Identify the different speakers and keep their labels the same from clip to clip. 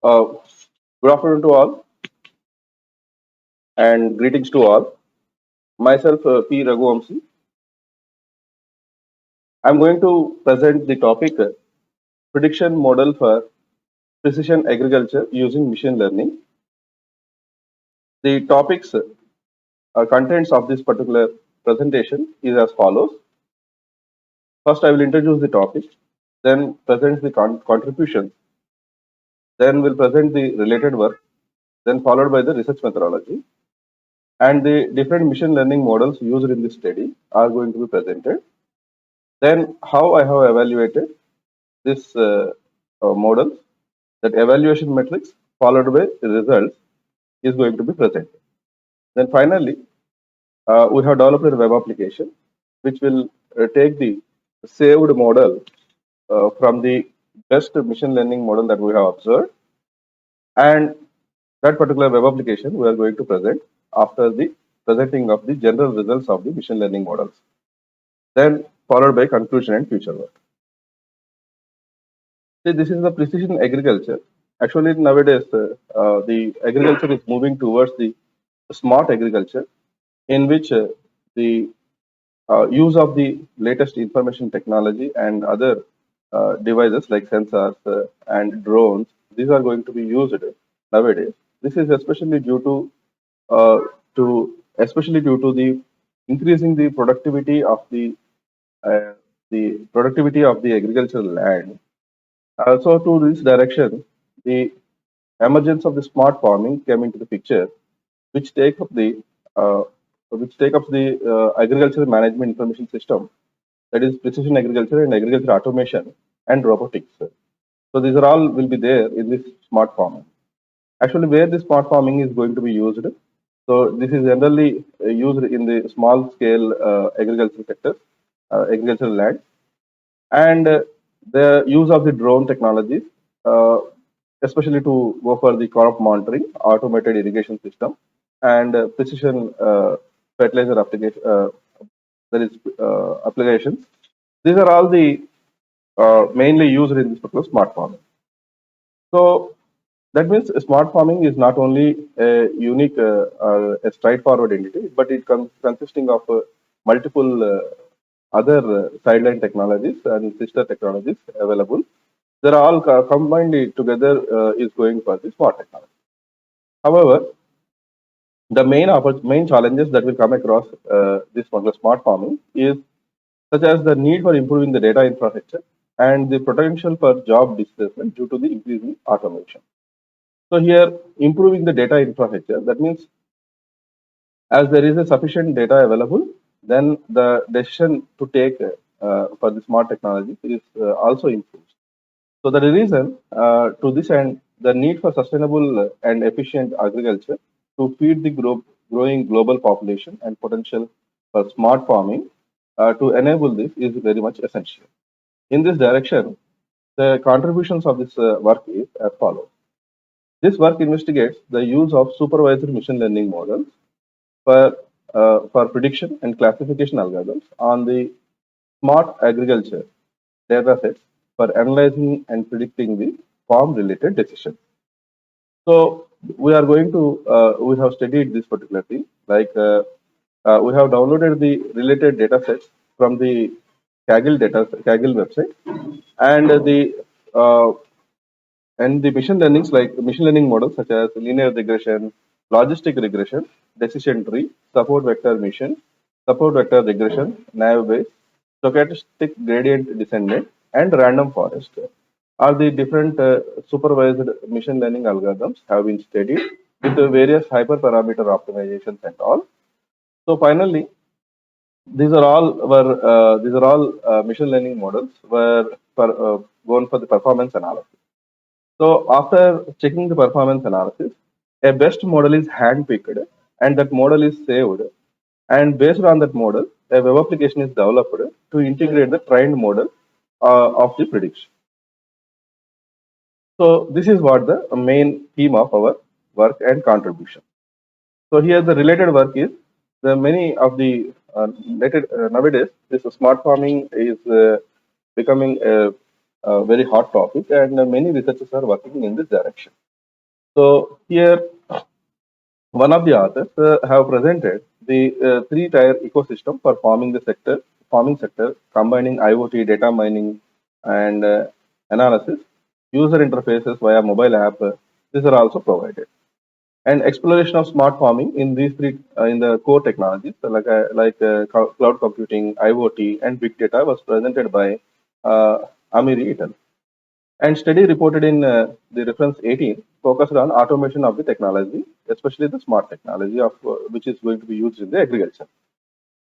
Speaker 1: Uh, Good afternoon to all and greetings to all. Myself, P. Raghuvamsi. I'm going to present the topic prediction model for precision agriculture using machine learning. The topics contents of this particular presentation is as follows. First, I will introduce the topic, then present the contributions, then will present the related work, then followed by the research methodology, and the different machine learning models used in this study are going to be presented. Then, how I have evaluated this model, that evaluation metrics followed by results is going to be presented. Then finally, we have developed a web application which will take the saved model from the best machine learning model that we have observed, and that particular web application we are going to present after the presenting of the general results of the machine learning models, then followed by conclusion and future work. See, this is the precision agriculture. Actually, nowadays, the agriculture is moving towards the smart agriculture, in which the use of the latest information technology and other devices like sensors and drones, these are going to be used nowadays. This is uh, especially due to the increasing uh, the productivity of the agricultural land. Also, to this direction, the emergence of the smart farming came into the picture, which take up the uh, agricultural management information system, that is precision agriculture and agriculture automation and robotics. So these are all will be there in this smart farming. Actually, where the smart farming is going to be used. So this is generally used in the small scale agricultural sector, agricultural land, and the use of the drone technologies, uh, especially to go for the crop monitoring, automated irrigation system, and precision fertilizer application. That is applications. These are all the mainly used in this particular smart farming. So that means smart farming is not only a unique, a straightforward entity, but it consisting of multiple other sideline technologies and sister technologies available. They're all combined together is going for the smart technology. However, the main challenges that will come across this particular smart farming is such as the need for improving the data infrastructure and the potential for job displacement due to the increasing automation. So here, improving the data infrastructure, that means as there is a sufficient data available, then the decision to take for the smart technology is also improved. So the reason to this end, the need for sustainable and efficient agriculture to feed the growing global population and potential for smart farming to enable this is very much essential. In this direction, the contributions of this work is as follows. This work investigates the use of supervised machine learning models for prediction and classification algorithms on the smart agriculture datasets for analyzing and predicting the farm related decisions. So we are going to we have studied this particular thing. We have downloaded the related datasets from the Kaggle website, and uh, the machine learning models such as linear regression, logistic regression, decision tree, support vector regression, naive Bayes, stochastic gradient descendant, and random forest are the different supervised machine learning algorithms have been studied with the various hyperparameter optimizations and all. So finally, these are all machine learning models were gone for the performance analysis. So after checking the performance analysis, a best model is hand-picked and that model is saved. And based on that model, a web application is developed to integrate the trained model of the prediction. So this is what the main theme of our work and contribution. So here the related work is the many of the nowadays this smart farming is becoming a very hot topic, and many researchers are working in this direction. So here, one of the authors have presented the three-tier ecosystem for farming sector, combining IoT, data mining, and analysis, user interfaces via mobile app. These are also provided, and exploration of smart farming in these three in the core technologies cloud computing, IoT, and big data was presented by uh, Amiri et al. And study reported in the reference 18 focused on automation of the technology, especially the smart technology of which is going to be used in the agriculture.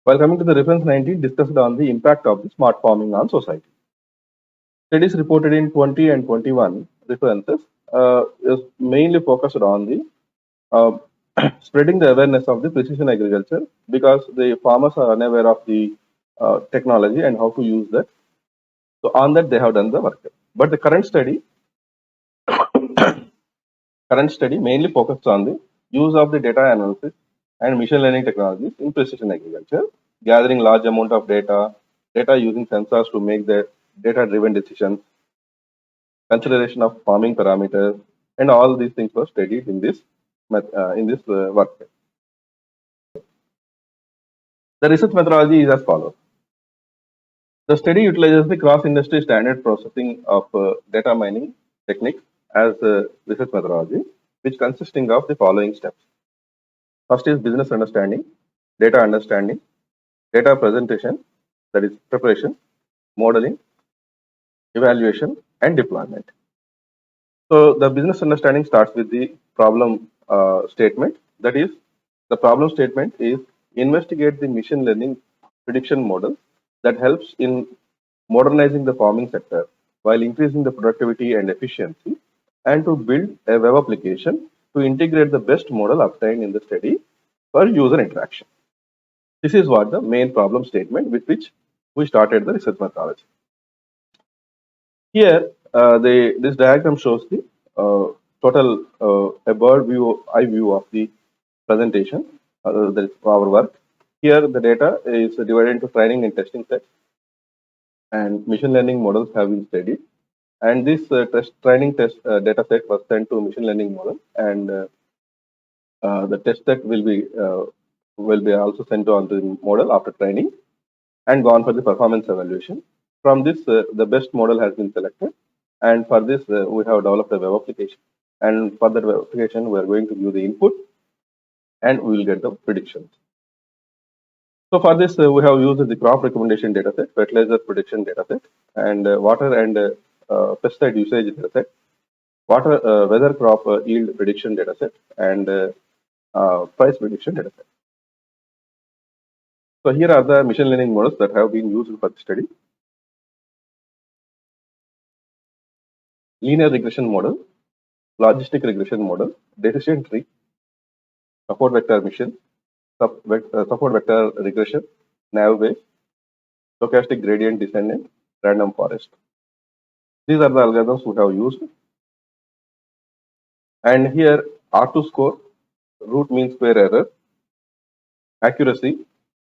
Speaker 1: While coming to the reference 19, discussed on the impact of the smart farming on society. Studies reported in 20 and 21 references is mainly focused on the uh, spreading the awareness of the precision agriculture because the farmers are unaware of the technology and how to use that. So on that they have done the work. But the current study mainly focused on the use of the data analysis and machine learning technologies in precision agriculture, gathering large amount of data using sensors to make the data-driven decisions, consideration of farming parameters, and all these things were studied in this work. The research methodology is as follows. The study utilizes the cross-industry standard processing of data mining techniques as research methodology, which consisting of the following steps. First is business understanding, data presentation, that is preparation, modeling, evaluation, and deployment. So the business understanding starts with the problem statement. That is, the problem statement is investigate the machine learning prediction model that helps in modernizing the farming sector while increasing the productivity and efficiency, and to build a web application to integrate the best model obtained in the study for user interaction. This is what the main problem statement with which we started the research methodology. Here, this diagram shows the total a bird view, eye view of the presentation, that is our work. Here, the data is divided into training and testing sets, and machine learning models have been studied. And this training test data set was sent to machine learning model, and the test set will be also sent on to the model after training and gone for the performance evaluation. From this, the best model has been selected, and for this, we have developed a web application. And for that web application, we are going to view the input, and we will get the predictions. So for this, we have used the crop recommendation dataset, fertilizer prediction dataset, and water and pesticide usage dataset, weather crop yield prediction dataset, and price prediction dataset. So here are the machine learning models that have been used for the study. Linear regression model, logistic regression model, decision tree, support vector mission, support vector regression, nav based, stochastic gradient descendant, random forest. These are the algorithms we have used. And here R2 score, root mean square error, accuracy,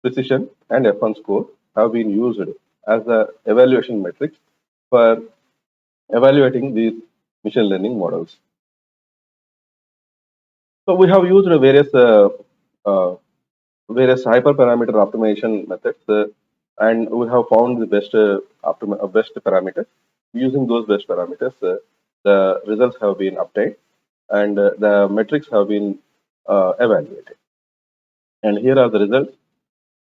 Speaker 1: precision, and F1 score have been used as the evaluation metrics for evaluating these machine learning models. So we have used uh, various hyperparameter optimization methods, and we have found the best parameters. Using those best parameters, the results have been obtained, and the metrics have been evaluated. And here are the results.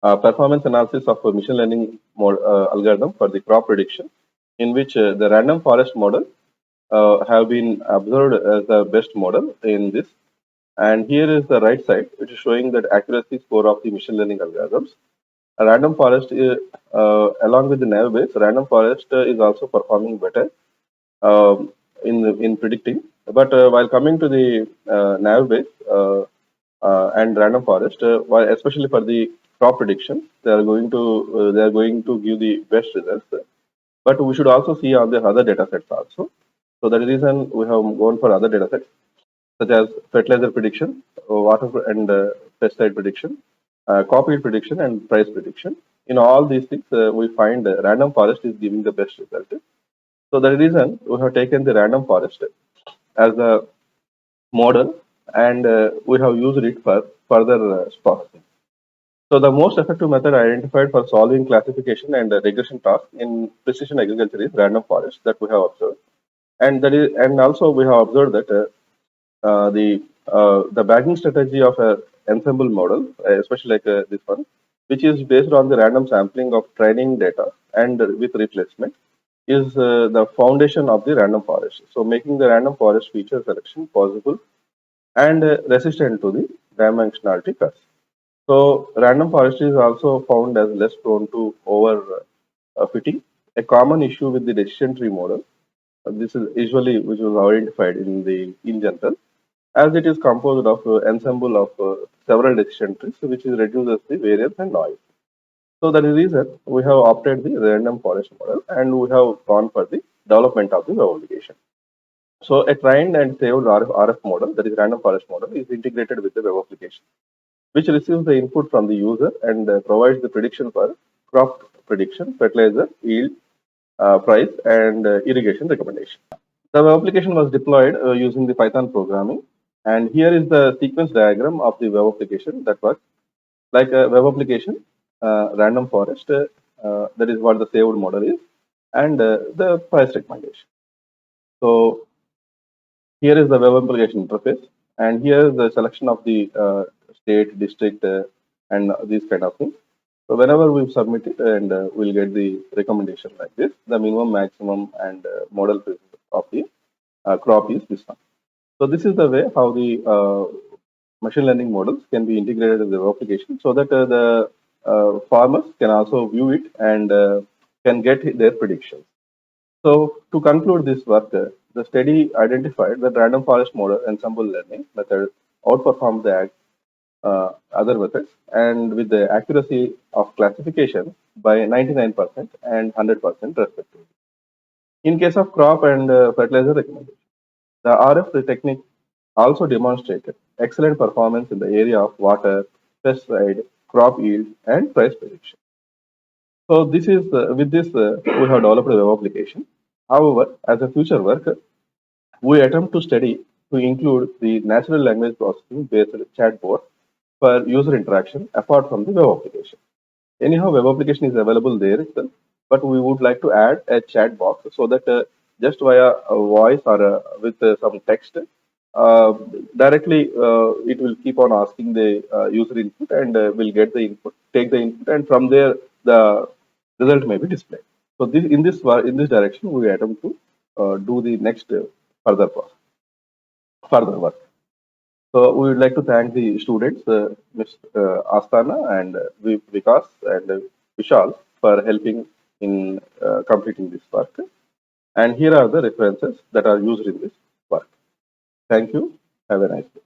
Speaker 1: Performance analysis of a machine learning algorithm for the crop prediction, in which the random forest model have been observed as the best model in this. And here is the right side, which is showing that accuracy score of the machine learning algorithms. A random forest, along with the nav base, random forest is also performing better in predicting. But while coming to the nav base and random forest, especially for the crop prediction, they are going to give the best results. But we should also see on the other data sets also. So that is the reason we have gone for other data sets such as fertilizer prediction, water and pesticide prediction, crop yield prediction, and price prediction. In all these things, we find random forest is giving the best result. So that is the reason we have taken the random forest as the model, and we have used it for further processing. So the most effective method identified for solving classification and regression tasks in precision agriculture is random forest that we have observed, and also we have observed that the bagging strategy of a ensemble model, especially like this one, which is based on the random sampling of training data and with replacement, is the foundation of the random forest. So making the random forest feature selection possible and resistant to the dimensionality cuts. So random forestry is also found as less prone to over fitting, a common issue with the decision tree model. This is usually which was identified in general, as it is composed of ensemble of several decision trees, which is reduces the variance and noise. So that is the reason we have opted the random forest model, and we have gone for the development of the web application. So a trained and saved RF model, that is random forest model, is integrated with the web application, which receives the input from the user and provides the prediction for crop prediction, fertilizer, yield, price, and irrigation recommendation. The web application was deployed using the Python programming, and here is the sequence diagram of the web application that works like a web application, random forest, that is what the saved model is, and the price recommendation. So here is the web application interface, and here is the selection of the state, district, and these kind of things. So whenever we submit it, and we'll get the recommendation like this, the minimum, maximum, and model of the crop is this one. So this is the way how the machine learning models can be integrated in the application, so that the farmers can also view it and can get their predictions. So to conclude this work, the study identified that random forest model ensemble learning method outperformed the other methods, and with the accuracy of classification by 99% and 100% respectively. In case of crop and fertilizer recommendation, the RF technique also demonstrated excellent performance in the area of water, pesticide, crop yield, and price prediction. So this is with this we have developed a web application. However, as a future work, we attempt to study to include the natural language processing based chatbot for user interaction apart from the web application. Anyhow, web application is available there itself, but we would like to add a chat box so that just via a voice or with some text, uh, directly it will keep on asking the user input, and will get the input, take the input, and from there the result may be displayed. So this in this direction we attempt to do the next further work. So we would like to thank the students, Ms. Astana and Vikas and Vishal for helping in completing this work. And here are the references that are used in this work. Thank you. Have a nice day.